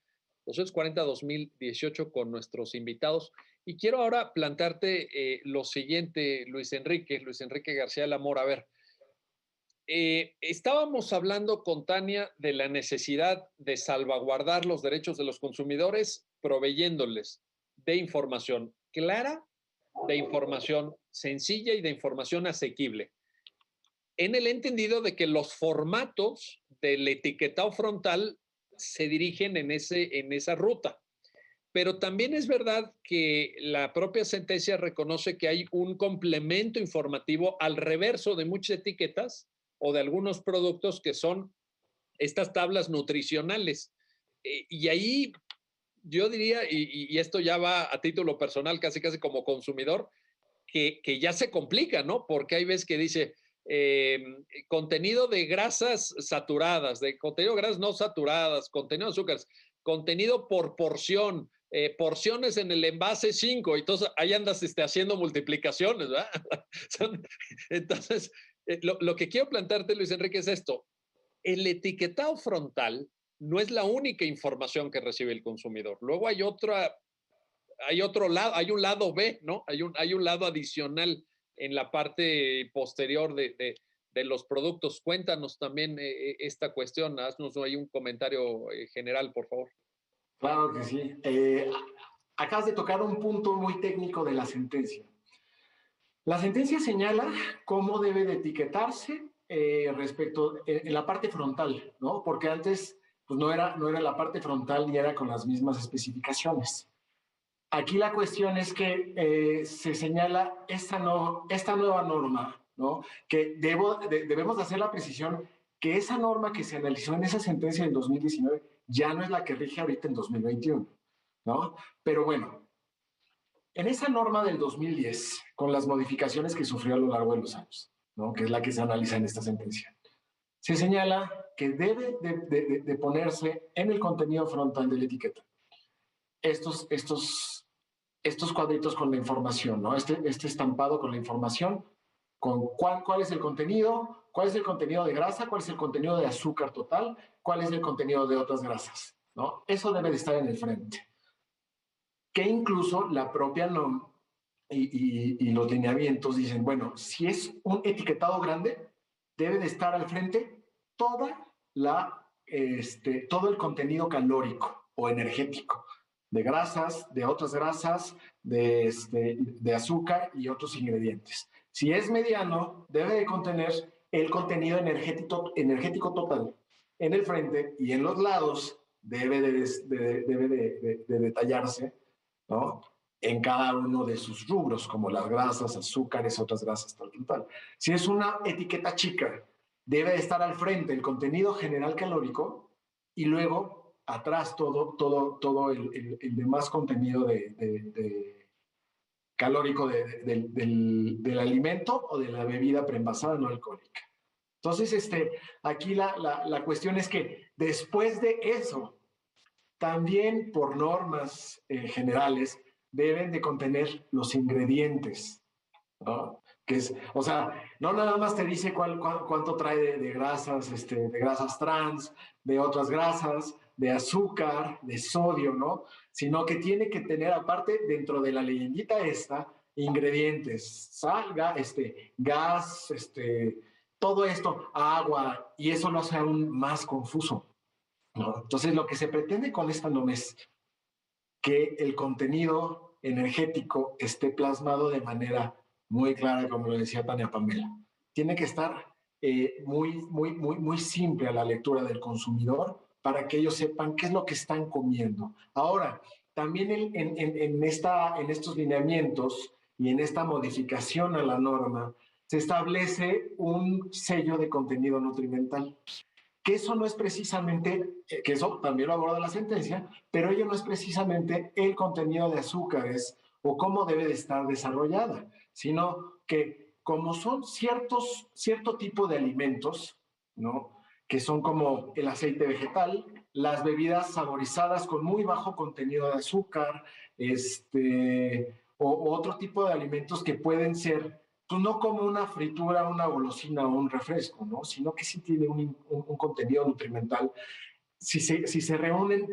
240/2018 con nuestros invitados. Y quiero ahora plantearte lo siguiente, Luis Enrique García Lamor. A ver, estábamos hablando con Tania de la necesidad de salvaguardar los derechos de los consumidores proveyéndoles de información clara, de información sencilla y de información asequible, en el entendido de que los formatos del etiquetado frontal se dirigen en esa ruta. Pero también es verdad que la propia sentencia reconoce que hay un complemento informativo al reverso de muchas etiquetas o de algunos productos que son estas tablas nutricionales. Y ahí yo diría, y esto ya va a título personal, casi como consumidor, que ya se complica, ¿no? Porque hay veces que dice contenido de grasas saturadas, de contenido de grasas no saturadas, contenido de azúcares, contenido por porción, porciones en el envase 5, entonces ahí andas haciendo multiplicaciones, ¿verdad? Entonces, lo que quiero plantearte, Luis Enrique, es esto. El etiquetado frontal no es la única información que recibe el consumidor. Luego hay otro lado, hay un lado B, ¿no? Hay un lado adicional en la parte posterior de los productos. Cuéntanos también esta cuestión, haznos ahí un comentario general, por favor. Claro que sí. Acabas de tocar un punto muy técnico de la sentencia. La sentencia señala cómo debe de etiquetarse respecto en la parte frontal, ¿no? Porque antes pues no era la parte frontal ni era con las mismas especificaciones. Aquí la cuestión es que se señala esta nueva norma, ¿no? Que debemos hacer la precisión que esa norma que se analizó en esa sentencia del 2019 ya no es la que rige ahorita en 2021, ¿no? Pero bueno, en esa norma del 2010, con las modificaciones que sufrió a lo largo de los años, ¿no? Que es la que se analiza en esta sentencia, se señala que debe de ponerse en el contenido frontal de la etiqueta estos cuadritos con la información, ¿no? Este estampado con la información, con cuál es el contenido de grasa, cuál es el contenido de azúcar total, cuál es el contenido de otras grasas, ¿no? Eso debe de estar en el frente. Que incluso la propia NOM y los lineamientos dicen, bueno, si es un etiquetado grande, debe de estar al frente todo el contenido calórico o energético de grasas, de otras grasas, de azúcar y otros ingredientes. Si es mediano, debe de contener el contenido energético total en el frente, y en los lados debe de detallarse, ¿no? En cada uno de sus rubros, como las grasas, azúcares, otras grasas, tal. Si es una etiqueta chica, debe de estar al frente el contenido general calórico y luego atrás todo el demás contenido calórico del alimento o de la bebida preenvasada no alcohólica. Entonces, aquí la cuestión es que después de eso, también por normas generales, deben de contener los ingredientes, ¿no? Que es, o sea, no nada más te dice cuánto trae de grasas, de grasas trans, de otras grasas, de azúcar, de sodio, ¿no? Sino que tiene que tener aparte dentro de la leyendita ingredientes, sal, gas, todo esto, agua, y eso lo hace aún más confuso, ¿no? Entonces, lo que se pretende con esta norma es que el contenido energético esté plasmado de manera muy clara, como lo decía Tania Pamela. Tiene que estar muy simple a la lectura del consumidor para que ellos sepan qué es lo que están comiendo. Ahora, también en estos lineamientos y en esta modificación a la norma se establece un sello de contenido nutrimental. Que eso no es precisamente, que eso también lo aborda la sentencia, pero ello no es precisamente el contenido de azúcares o cómo debe de estar desarrollada, sino que como son cierto tipo de alimentos, ¿no? Que son como el aceite vegetal, las bebidas saborizadas con muy bajo contenido de azúcar, o otro tipo de alimentos que pueden ser pues no como una fritura, una golosina o un refresco, ¿no? Sino que sí tiene un contenido nutrimental. Si se reúnen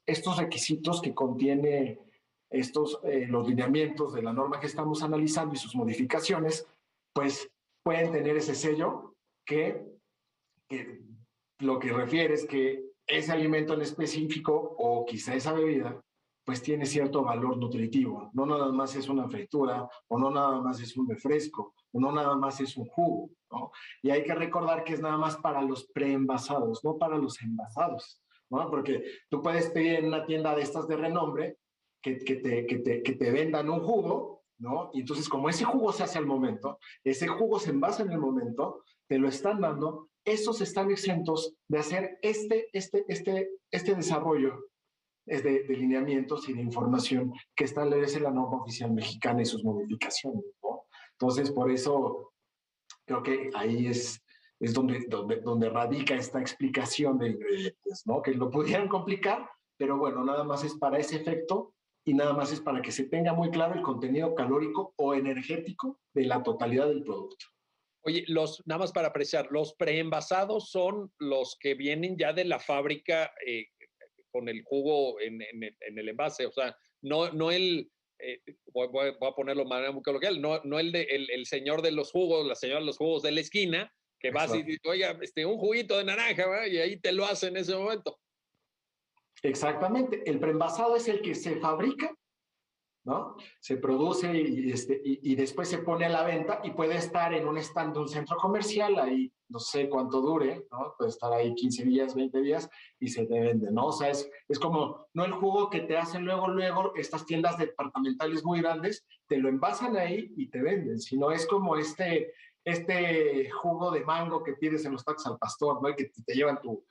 estos requisitos que contiene los lineamientos de la norma que estamos analizando y sus modificaciones, pues pueden tener ese sello que lo que refiere es que ese alimento en específico o quizá esa bebida pues tiene cierto valor nutritivo. No nada más es una fritura, o no nada más es un refresco, o no nada más es un jugo, ¿no? Y hay que recordar que es nada más para los preenvasados, no para los envasados, ¿no? Porque tú puedes pedir en una tienda de estas de renombre que te vendan un jugo, ¿no? Y entonces como ese jugo se hace al momento, ese jugo se envasa en el momento, te lo están dando, esos están exentos de hacer este desarrollo de lineamientos y de información que establece la norma oficial mexicana y sus modificaciones, ¿no? Entonces, por eso creo que ahí es donde radica esta explicación de ingredientes, ¿no? Que lo pudieran complicar, pero bueno, nada más es para ese efecto y nada más es para que se tenga muy claro el contenido calórico o energético de la totalidad del producto. Oye, nada más para apreciar, los preenvasados son los que vienen ya de la fábrica con el jugo en el envase, o sea, no el, voy a ponerlo de manera muy coloquial, no el señor de los jugos, la señora de los jugos de la esquina, que vas y dices, oiga, un juguito de naranja, ¿verdad? Y ahí te lo hace en ese momento. Exactamente, el preenvasado es el que se fabrica, ¿no? Se produce y después se pone a la venta y puede estar en un stand de un centro comercial, ahí no sé cuánto dure, ¿no? Puede estar ahí 15 días, 20 días y se te vende, ¿no? O sea, es como, no el jugo que te hacen luego, estas tiendas departamentales muy grandes, te lo envasan ahí y te venden, sino es como este jugo de mango que pides en los tacos al pastor, ¿no? Y que te llevan tu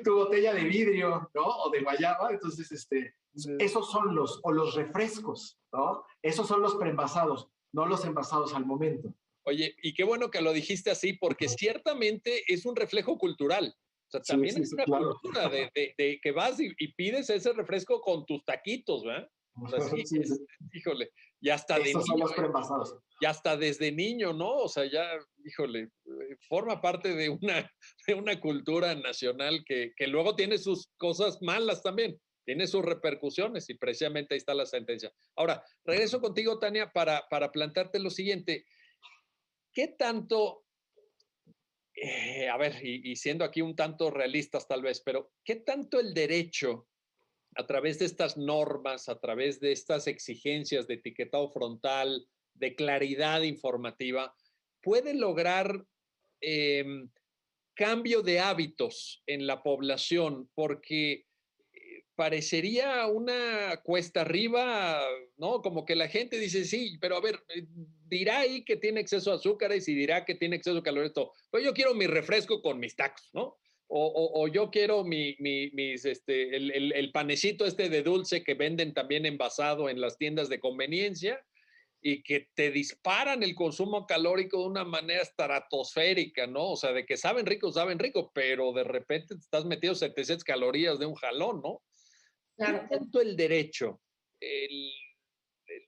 botella de vidrio, ¿no? O de guayaba, entonces, esos son los refrescos, ¿no? Esos son los preenvasados, no los envasados al momento. Oye, y qué bueno que lo dijiste así, porque ciertamente es un reflejo cultural. O sea, también es una claro. cultura de que vas y pides ese refresco con tus taquitos, ¿verdad? O sea, sí, híjole, y hasta de Esos son niño, los preenvasados. y hasta desde niño, ¿no? O sea, ya, híjole, forma parte de una cultura nacional que luego tiene sus cosas malas también, tiene sus repercusiones y precisamente ahí está la sentencia. Ahora, regreso contigo, Tania, para plantearte lo siguiente. ¿Qué tanto, a ver, y siendo aquí un tanto realistas tal vez, pero qué tanto el derecho, a través de estas normas, a través de estas exigencias de etiquetado frontal, de claridad informativa, puede lograr cambio de hábitos en la población? Porque parecería una cuesta arriba, ¿no? Como que la gente dice, sí, pero a ver, dirá ahí que tiene exceso de azúcares y dirá que tiene exceso de calorías, pero yo quiero mi refresco con mis tacos, ¿no? O yo quiero el panecito de dulce que venden también envasado en las tiendas de conveniencia y que te disparan el consumo calórico de una manera estratosférica, ¿no? O sea, de que saben rico, pero de repente te estás metido 700 calorías de un jalón, ¿no? Claro. ¿Qué tanto el derecho,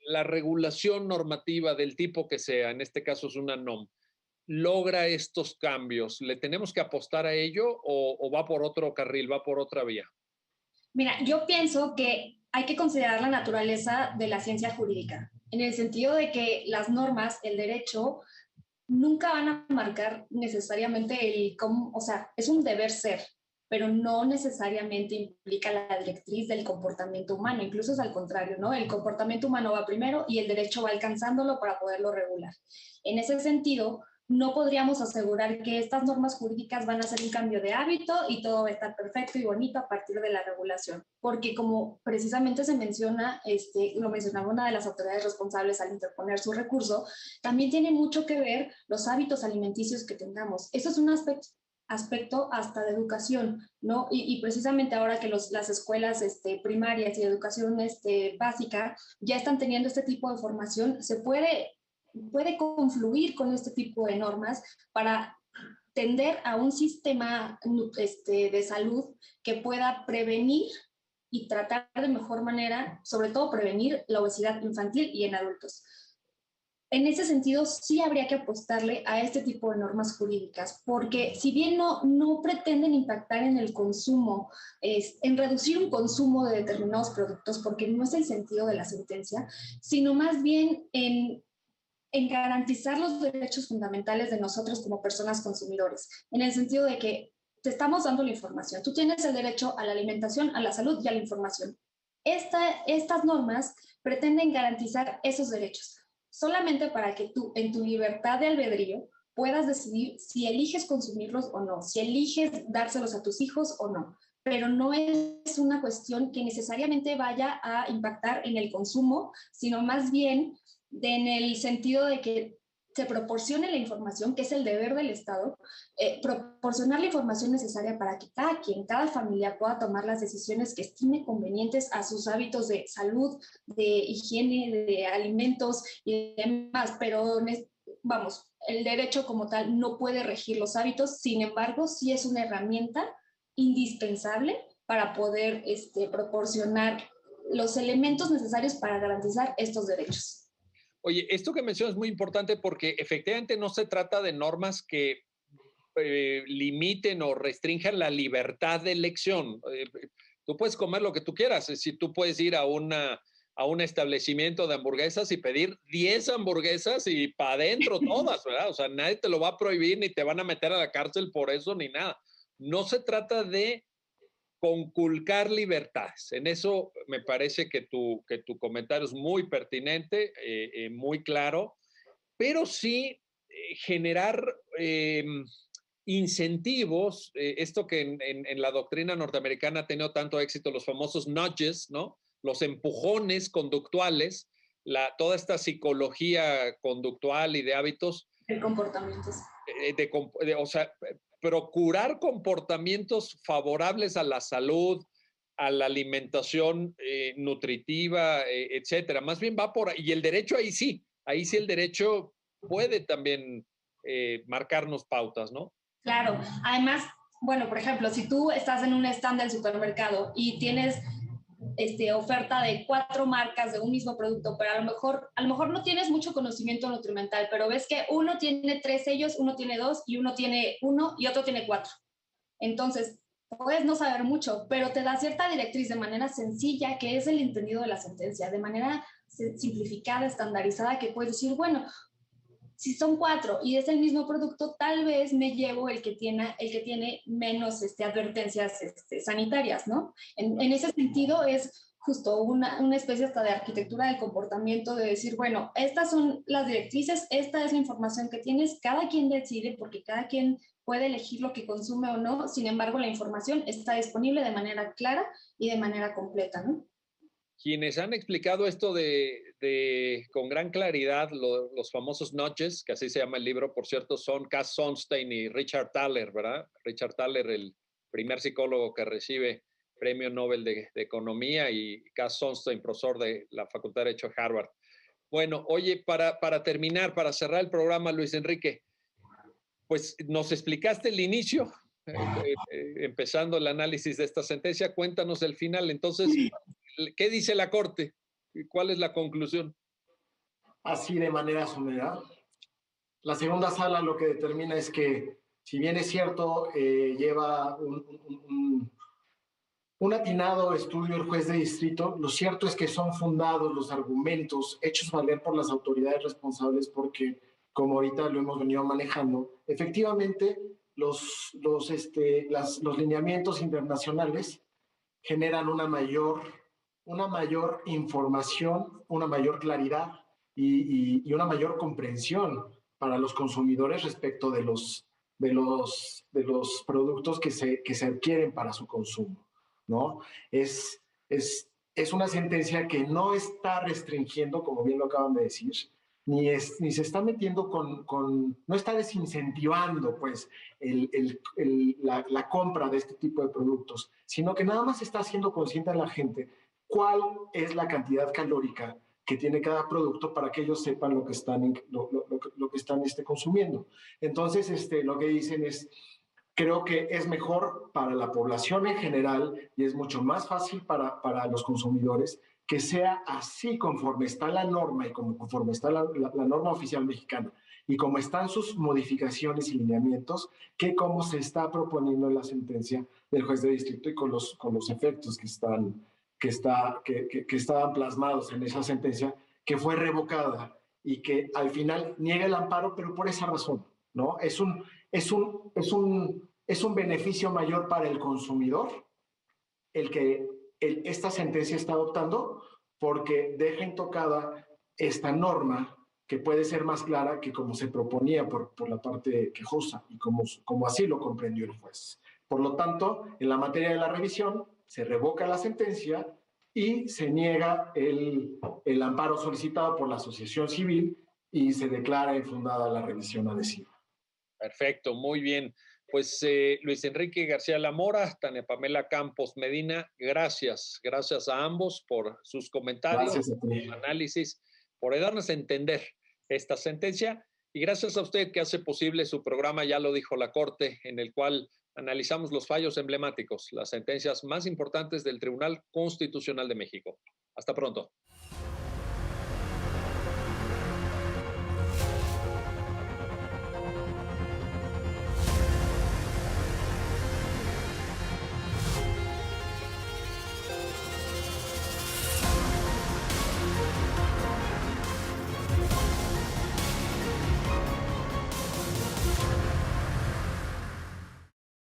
la regulación normativa del tipo que sea, en este caso es una NOM, logra estos cambios? ¿Le tenemos que apostar a ello o va por otro carril, va por otra vía? Mira, yo pienso que hay que considerar la naturaleza de la ciencia jurídica, en el sentido de que las normas, el derecho, nunca van a marcar necesariamente el cómo, o sea, es un deber ser, pero no necesariamente implica la directriz del comportamiento humano, incluso es al contrario, ¿no? El comportamiento humano va primero y el derecho va alcanzándolo para poderlo regular. En ese sentido, no podríamos asegurar que estas normas jurídicas van a ser un cambio de hábito y todo va a estar perfecto y bonito a partir de la regulación. Porque como precisamente se menciona, lo mencionaba una de las autoridades responsables al interponer su recurso, también tiene mucho que ver los hábitos alimenticios que tengamos. Eso es un aspecto hasta de educación, ¿no? Y precisamente ahora que las escuelas primarias y educación básica ya están teniendo este tipo de formación, se puede confluir con este tipo de normas para tender a un sistema de salud que pueda prevenir y tratar de mejor manera, sobre todo prevenir la obesidad infantil y en adultos. En ese sentido, sí habría que apostarle a este tipo de normas jurídicas, porque si bien no pretenden impactar en el consumo, en reducir un consumo de determinados productos, porque no es el sentido de la sentencia, sino más bien en garantizar los derechos fundamentales de nosotros como personas consumidores, en el sentido de que te estamos dando la información. Tú tienes el derecho a la alimentación, a la salud y a la información. Estas normas pretenden garantizar esos derechos, solamente para que tú, en tu libertad de albedrío, puedas decidir si eliges consumirlos o no, si eliges dárselos a tus hijos o no. Pero no es una cuestión que necesariamente vaya a impactar en el consumo, sino más bien en el sentido de que se proporcione la información, que es el deber del Estado, proporcionar la información necesaria para que cada familia pueda tomar las decisiones que estime convenientes a sus hábitos de salud, de higiene, de alimentos y demás, pero vamos, el derecho como tal no puede regir los hábitos, sin embargo, sí es una herramienta indispensable para poder proporcionar los elementos necesarios para garantizar estos derechos. Oye, esto que mencionas es muy importante porque efectivamente no se trata de normas que limiten o restrinjan la libertad de elección. Tú puedes comer lo que tú quieras. Si tú puedes ir a un establecimiento de hamburguesas y pedir 10 hamburguesas y para adentro todas, ¿verdad? O sea, nadie te lo va a prohibir ni te van a meter a la cárcel por eso ni nada. No se trata de conculcar libertades. En eso me parece que tu comentario es muy pertinente, muy claro, pero sí generar incentivos, esto que en la doctrina norteamericana ha tenido tanto éxito, los famosos nudges, ¿no? Los empujones conductuales, toda esta psicología conductual y de hábitos. De comportamientos. O sea, procurar comportamientos favorables a la salud, a la alimentación nutritiva, etcétera. Más bien va por ahí. Y el derecho ahí sí el derecho puede también marcarnos pautas, ¿no? Claro, además, bueno, por ejemplo, si tú estás en un stand del supermercado y tienes oferta de 4 marcas de un mismo producto, pero a lo mejor no tienes mucho conocimiento nutrimental, pero ves que uno tiene 3 sellos, uno tiene 2 y uno tiene 1 y otro tiene 4. Entonces, puedes no saber mucho, pero te da cierta directriz de manera sencilla, que es el entendido de la sentencia, de manera simplificada, estandarizada, que puedes decir, bueno, si son 4 y es el mismo producto, tal vez me llevo el que tiene menos advertencias sanitarias, ¿no? En ese sentido es justo una especie hasta de arquitectura del comportamiento, de decir, bueno, estas son las directrices, esta es la información que tienes, cada quien decide porque cada quien puede elegir lo que consume o no, sin embargo la información está disponible de manera clara y de manera completa, ¿no? Quienes han explicado esto con gran claridad, los famosos nudges, que así se llama el libro, por cierto, son Cass Sunstein y Richard Thaler, ¿verdad? Richard Thaler, el primer psicólogo que recibe premio Nobel de Economía, y Cass Sunstein, profesor de la Facultad de Derecho de Harvard. Bueno, oye, para terminar, para cerrar el programa, Luis Enrique, pues nos explicaste el inicio, empezando el análisis de esta sentencia. Cuéntanos el final. Entonces, ¿qué dice la Corte? ¿Cuál es la conclusión? Así de manera somera. La segunda sala lo que determina es que, si bien es cierto, lleva un atinado estudio el juez de distrito, lo cierto es que son fundados los argumentos hechos valer por las autoridades responsables porque, como ahorita lo hemos venido manejando, efectivamente los lineamientos internacionales generan una mayor información, una mayor claridad y una mayor comprensión para los consumidores respecto de los productos que se adquieren para su consumo, ¿no? Es una sentencia que no está restringiendo, como bien lo acaban de decir, ni se está metiendo no está desincentivando, pues, la compra de este tipo de productos, sino que nada más está haciendo consciente a la gente cuál es la cantidad calórica que tiene cada producto para que ellos sepan lo que están consumiendo. Entonces, lo que dicen es, creo que es mejor para la población en general y es mucho más fácil para los consumidores que sea así conforme está la norma y conforme está la norma oficial mexicana y como están sus modificaciones y lineamientos, que como se está proponiendo en la sentencia del juez de distrito y con los efectos que estaban plasmados en esa sentencia, que fue revocada y que al final niega el amparo, pero por esa razón, ¿no? Es un beneficio mayor para el consumidor el que esta sentencia está adoptando, porque deja intocada esta norma que puede ser más clara que como se proponía por la parte quejosa y como así lo comprendió el juez. Por lo tanto, en la materia de la revisión, se revoca la sentencia y se niega el amparo solicitado por la asociación civil y se declara infundada la revisión adhesiva. Perfecto, muy bien. Pues Luis Enrique García Lamora, Tania Pamela Campos Medina, gracias a ambos por sus comentarios, por su análisis, por ayudarnos a entender esta sentencia y gracias a usted que hace posible su programa, ya lo dijo la Corte, en el cual analizamos los fallos emblemáticos, las sentencias más importantes del Tribunal Constitucional de México. Hasta pronto.